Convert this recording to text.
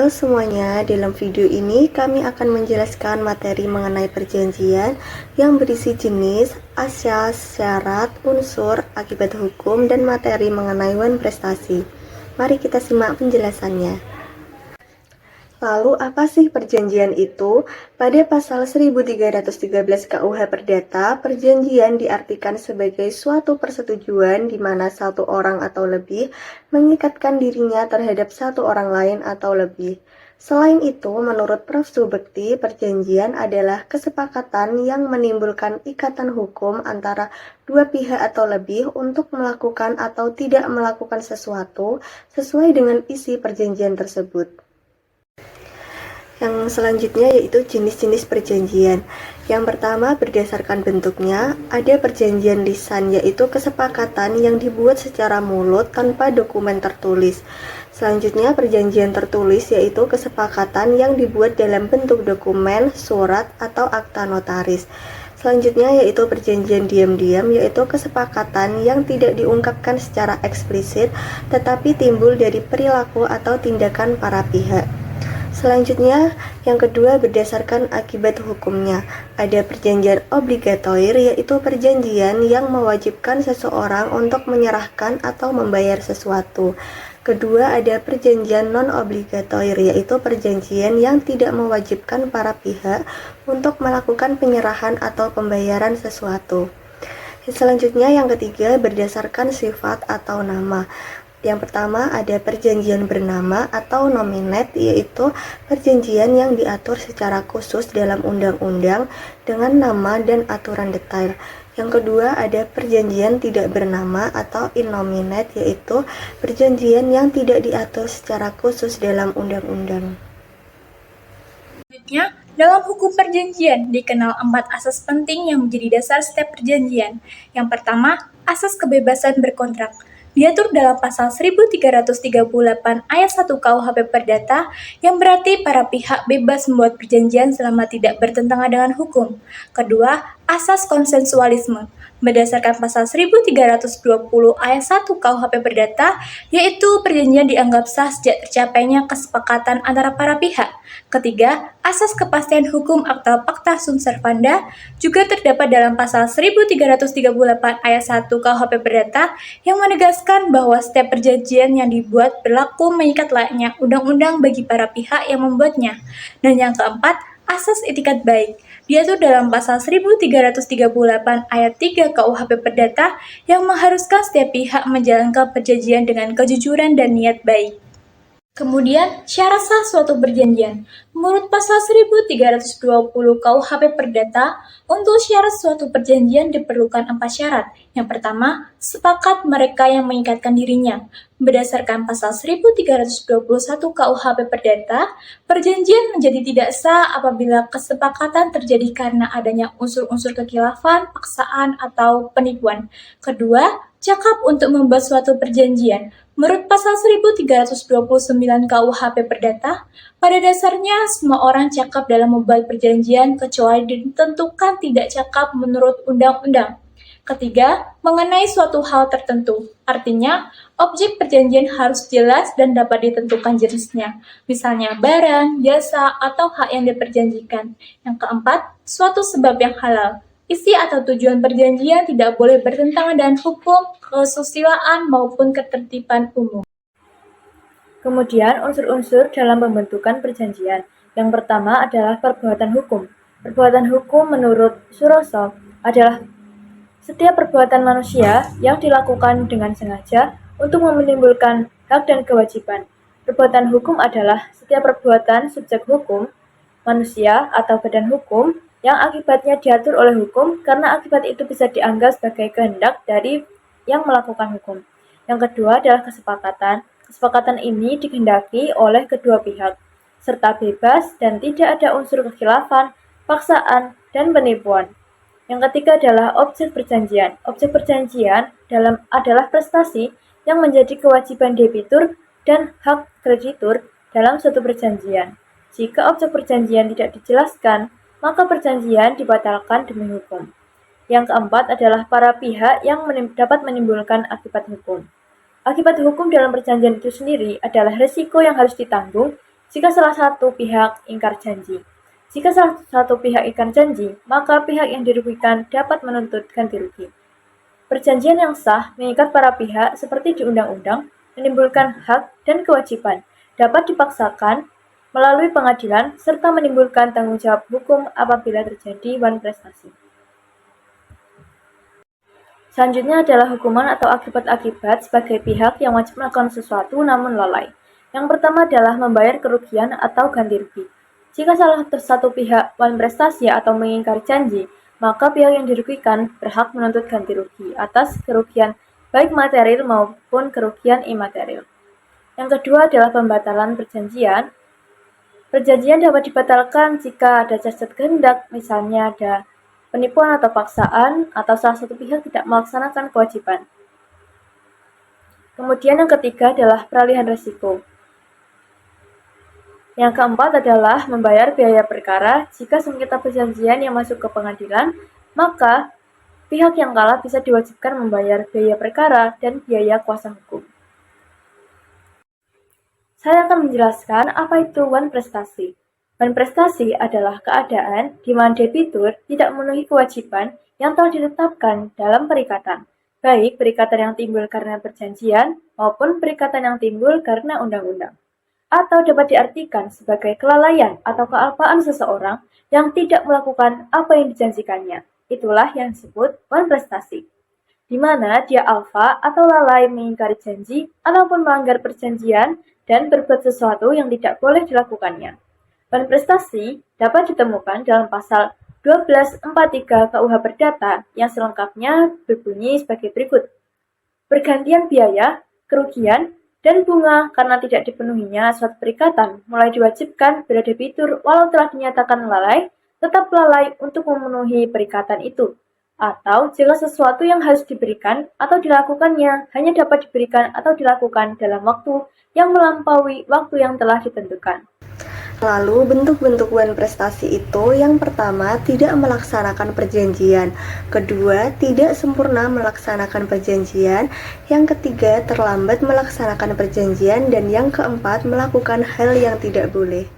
Halo semuanya, dalam video ini kami akan menjelaskan materi mengenai perjanjian yang berisi jenis, asas, syarat, unsur, akibat hukum, dan materi mengenai wan prestasi. Mari kita simak penjelasannya. Lalu apa sih perjanjian itu? Pada pasal 1313 KUH Perdata, perjanjian diartikan sebagai suatu persetujuan di mana satu orang atau lebih mengikatkan dirinya terhadap satu orang lain atau lebih. Selain itu, menurut Prof. Subekti, perjanjian adalah kesepakatan yang menimbulkan ikatan hukum antara dua pihak atau lebih untuk melakukan atau tidak melakukan sesuatu sesuai dengan isi perjanjian tersebut. Yang selanjutnya yaitu jenis-jenis perjanjian. Yang pertama, berdasarkan bentuknya, ada perjanjian lisan, yaitu kesepakatan yang dibuat secara mulut tanpa dokumen tertulis. Selanjutnya, perjanjian tertulis, yaitu kesepakatan yang dibuat dalam bentuk dokumen, surat, atau akta notaris. Selanjutnya yaitu perjanjian diam-diam, yaitu kesepakatan yang tidak diungkapkan secara eksplisit, tetapi timbul dari perilaku atau tindakan para pihak. Selanjutnya, yang kedua berdasarkan akibat hukumnya. Ada perjanjian obligatoir, yaitu perjanjian yang mewajibkan seseorang untuk menyerahkan atau membayar sesuatu. Kedua, ada perjanjian non-obligatoir, yaitu perjanjian yang tidak mewajibkan para pihak untuk melakukan penyerahan atau pembayaran sesuatu. Selanjutnya, yang ketiga berdasarkan sifat atau nama. Yang pertama ada perjanjian bernama atau nominate, yaitu perjanjian yang diatur secara khusus dalam undang-undang dengan nama dan aturan detail. Yang kedua ada perjanjian tidak bernama atau innominate, yaitu perjanjian yang tidak diatur secara khusus dalam undang-undang. Selanjutnya, dalam hukum perjanjian dikenal 4 asas penting yang menjadi dasar setiap perjanjian. Yang pertama, asas kebebasan berkontrak. Diatur dalam pasal 1338 ayat 1 KUHP Perdata yang berarti para pihak bebas membuat perjanjian selama tidak bertentangan dengan hukum. Kedua, asas konsensualisme. Berdasarkan pasal 1320 ayat 1 KUHP Perdata, yaitu perjanjian dianggap sah sejak tercapainya kesepakatan antara para pihak. Ketiga, asas kepastian hukum atau Pacta Sunt Servanda juga terdapat dalam pasal 1338 ayat 1 KUHP Perdata yang menegaskan bahwa setiap perjanjian yang dibuat berlaku mengikat layaknya undang-undang bagi para pihak yang membuatnya. Dan yang keempat, asas itikat baik. Diatur dalam pasal 1338 ayat 3 KUHP Perdata yang mengharuskan setiap pihak menjalankan perjanjian dengan kejujuran dan niat baik. Kemudian, syarat sah suatu perjanjian. Menurut pasal 1320 KUHP Perdata, untuk syarat suatu perjanjian diperlukan 4 syarat. Yang pertama, sepakat mereka yang mengikatkan dirinya. Berdasarkan pasal 1321 KUHP Perdata, perjanjian menjadi tidak sah apabila kesepakatan terjadi karena adanya unsur-unsur kekhilafan, paksaan, atau penipuan. Kedua, cakap untuk membuat suatu perjanjian. Menurut pasal 1329 KUHP Perdata, pada dasarnya semua orang cakap dalam membuat perjanjian kecuali ditentukan tidak cakap menurut undang-undang. Ketiga, mengenai suatu hal tertentu. Artinya, objek perjanjian harus jelas dan dapat ditentukan jenisnya. Misalnya barang, jasa, atau hak yang diperjanjikan. Yang keempat, suatu sebab yang halal. Isi atau tujuan perjanjian tidak boleh bertentangan dengan hukum, kesusilaan, maupun ketertiban umum. Kemudian, unsur-unsur dalam pembentukan perjanjian. Yang pertama adalah perbuatan hukum. Perbuatan hukum menurut Suroso adalah setiap perbuatan manusia yang dilakukan dengan sengaja untuk menimbulkan hak dan kewajiban. Perbuatan hukum adalah setiap perbuatan subjek hukum, manusia atau badan hukum, yang akibatnya diatur oleh hukum karena akibat itu bisa dianggap sebagai kehendak dari yang melakukan hukum. Yang kedua adalah kesepakatan. Kesepakatan ini dikehendaki oleh kedua pihak, serta bebas dan tidak ada unsur kekhilafan, paksaan, dan penipuan. Yang ketiga adalah objek perjanjian. Objek perjanjian adalah prestasi yang menjadi kewajiban debitur dan hak kreditur dalam suatu perjanjian. Jika objek perjanjian tidak dijelaskan, maka perjanjian dibatalkan demi hukum. Yang keempat adalah para pihak yang dapat menimbulkan akibat hukum. Akibat hukum dalam perjanjian itu sendiri adalah risiko yang harus ditanggung jika salah satu pihak ingkar janji. Jika salah satu pihak ingkar janji, maka pihak yang dirugikan dapat menuntut ganti rugi. Perjanjian yang sah mengikat para pihak seperti di undang-undang, menimbulkan hak dan kewajiban, dapat dipaksakan melalui pengadilan, serta menimbulkan tanggung jawab hukum apabila terjadi wan prestasi. Selanjutnya adalah hukuman atau akibat-akibat sebagai pihak yang wajib melakukan sesuatu namun lalai. Yang pertama adalah membayar kerugian atau ganti rugi. Jika salah satu pihak wan prestasi atau mengingkari janji, maka pihak yang dirugikan berhak menuntut ganti rugi atas kerugian baik material maupun kerugian imaterial. Yang kedua adalah pembatalan perjanjian. Perjanjian dapat dibatalkan jika ada cacat kehendak, misalnya ada penipuan atau paksaan, atau salah satu pihak tidak melaksanakan kewajiban. Kemudian yang ketiga adalah peralihan risiko. Yang keempat adalah membayar biaya perkara. Jika sengketa perjanjian yang masuk ke pengadilan, maka pihak yang kalah bisa diwajibkan membayar biaya perkara dan biaya kuasa hukum. Saya akan menjelaskan apa itu wan prestasi. Wan prestasi adalah keadaan di mana debitur tidak memenuhi kewajiban yang telah ditetapkan dalam perikatan, baik perikatan yang timbul karena perjanjian maupun perikatan yang timbul karena undang-undang. Atau dapat diartikan sebagai kelalaian atau kealpaan seseorang yang tidak melakukan apa yang dijanjikannya. Itulah yang disebut wan prestasi, di mana dia alfa atau lalai mengingkari janji ataupun melanggar perjanjian dan berbuat sesuatu yang tidak boleh dilakukannya. Wan prestasi dapat ditemukan dalam pasal 1243 KUH Perdata yang selengkapnya berbunyi sebagai berikut. Pergantian biaya, kerugian, dan bunga karena tidak dipenuhinya suatu perikatan mulai diwajibkan bila debitur walau telah dinyatakan lalai, tetap lalai untuk memenuhi perikatan itu. Atau jika sesuatu yang harus diberikan atau dilakukannya hanya dapat diberikan atau dilakukan dalam waktu yang melampaui waktu yang telah ditentukan. Lalu bentuk-bentuk wan prestasi itu yang pertama tidak melaksanakan perjanjian, kedua tidak sempurna melaksanakan perjanjian, yang ketiga terlambat melaksanakan perjanjian, dan yang keempat melakukan hal yang tidak boleh.